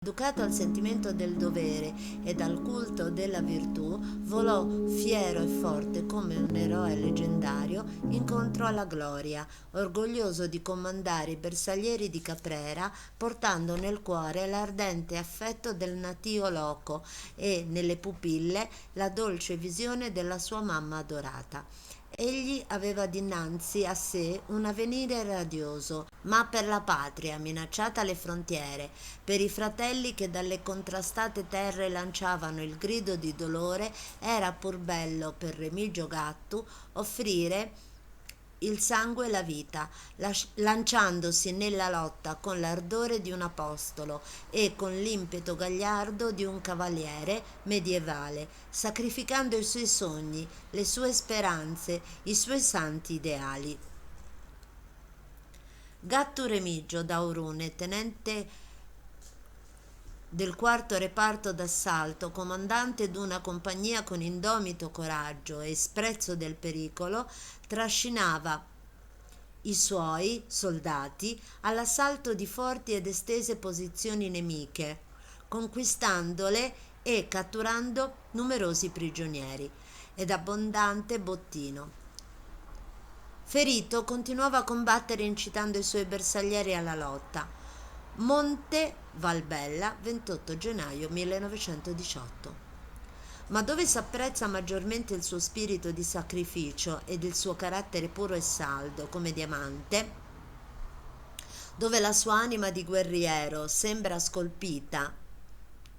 Educato al sentimento del dovere ed al culto della virtù, volò fiero e forte come un eroe leggendario incontro alla gloria, orgoglioso di comandare i bersaglieri di Caprera, portando nel cuore l'ardente affetto del natio loco e nelle pupille la dolce visione della sua mamma adorata. Egli aveva dinanzi a sé un avvenire radioso, ma per la patria minacciata alle frontiere, per i fratelli che dalle contrastate terre lanciavano il grido di dolore, era pur bello per Remigio Gattu offrire il sangue e la vita, lanciandosi nella lotta con l'ardore di un apostolo e con l'impeto gagliardo di un cavaliere medievale, sacrificando i suoi sogni, le sue speranze, i suoi santi ideali. Gattu Remigio da Orune, tenente del quarto reparto d'assalto, comandante d'una compagnia con indomito coraggio e sprezzo del pericolo, trascinava i suoi soldati all'assalto di forti ed estese posizioni nemiche, conquistandole e catturando numerosi prigionieri ed abbondante bottino. Ferito, continuava a combattere incitando i suoi bersaglieri alla lotta. Monte Valbella, 28 gennaio 1918. Ma dove s'apprezza maggiormente il suo spirito di sacrificio ed il suo carattere puro e saldo come diamante, dove la sua anima di guerriero sembra scolpita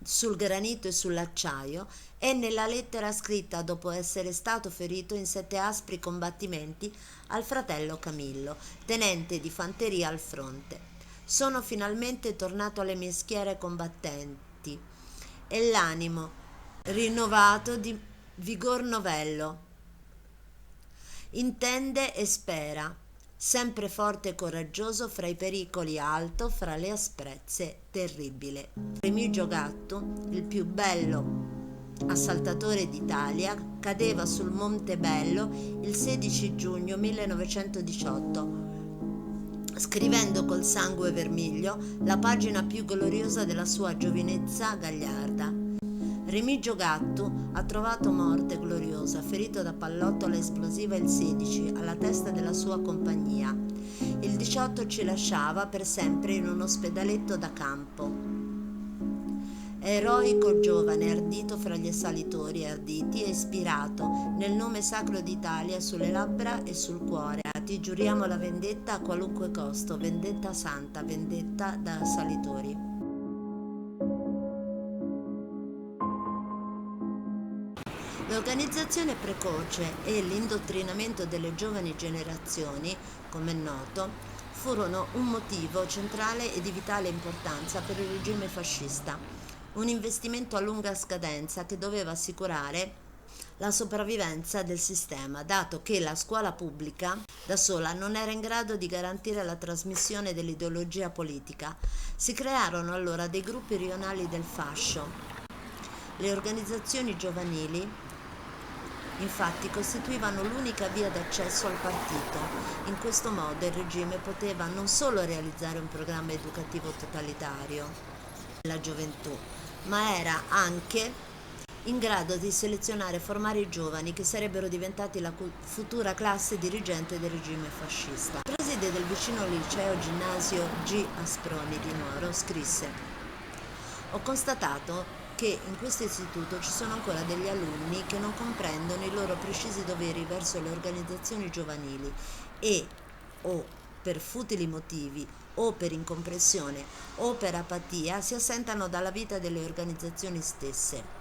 sul granito e sull'acciaio, è nella lettera scritta dopo essere stato ferito in 7 aspri combattimenti al fratello Camillo, tenente di fanteria al fronte. Sono finalmente tornato alle mie schiere combattenti e l'animo rinnovato di vigor novello intende e spera, sempre forte e coraggioso fra i pericoli alto, fra le asprezze terribile. Remigio Gattu, il più bello assaltatore d'Italia, cadeva sul Monte Bello il 16 giugno 1918, scrivendo col sangue vermiglio la pagina più gloriosa della sua giovinezza gagliarda. Remigio Gattu ha trovato morte gloriosa, ferito da pallottola esplosiva il 16 alla testa della sua compagnia. Il 18 ci lasciava per sempre in un ospedaletto da campo. Eroico giovane, ardito fra gli assalitori arditi e ispirato nel nome sacro d'Italia sulle labbra e sul cuore. Ti giuriamo la vendetta a qualunque costo, vendetta santa, vendetta da assalitori. L'organizzazione precoce e l'indottrinamento delle giovani generazioni, come è noto, furono un motivo centrale e di vitale importanza per il regime fascista, un investimento a lunga scadenza che doveva assicurare la sopravvivenza del sistema, dato che la scuola pubblica da sola non era in grado di garantire la trasmissione dell'ideologia politica. Si crearono allora dei gruppi rionali del fascio. Le organizzazioni giovanili infatti costituivano l'unica via d'accesso al partito. In questo modo il regime poteva non solo realizzare un programma educativo totalitario della gioventù, ma era anche in grado di selezionare e formare i giovani che sarebbero diventati la futura classe dirigente del regime fascista. Il preside del vicino liceo ginnasio G. Asproni di Nuoro scrisse: ho constatato che in questo istituto ci sono ancora degli alunni che non comprendono i loro precisi doveri verso le organizzazioni giovanili e, o per futili motivi, o per incomprensione, o per apatia, si assentano dalla vita delle organizzazioni stesse.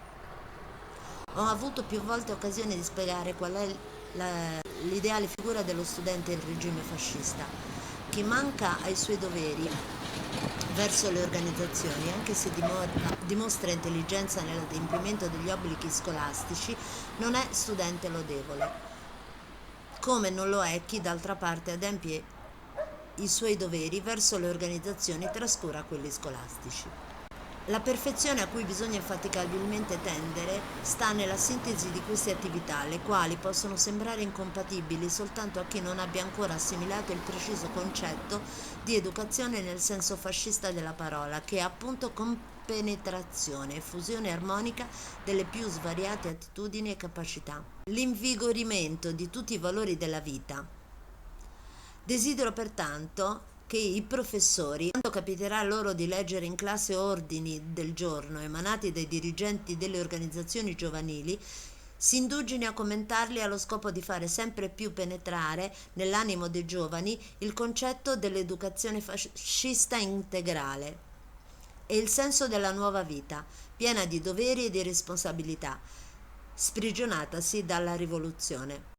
Ho avuto più volte occasione di spiegare qual è l'ideale figura dello studente del regime fascista. Chi manca ai suoi doveri verso le organizzazioni, anche se dimostra intelligenza nell'adempimento degli obblighi scolastici, non è studente lodevole, come non lo è chi d'altra parte adempie i suoi doveri verso le organizzazioni e trascura quelli scolastici. La perfezione a cui bisogna infaticabilmente tendere sta nella sintesi di queste attività, le quali possono sembrare incompatibili soltanto a chi non abbia ancora assimilato il preciso concetto di educazione nel senso fascista della parola, che è appunto compenetrazione e fusione armonica delle più svariate attitudini e capacità. L'invigorimento di tutti i valori della vita. Desidero pertanto che i professori, quando capiterà loro di leggere in classe ordini del giorno emanati dai dirigenti delle organizzazioni giovanili, si indugino a commentarli allo scopo di fare sempre più penetrare nell'animo dei giovani il concetto dell'educazione fascista integrale e il senso della nuova vita, piena di doveri e di responsabilità, sprigionatasi dalla rivoluzione.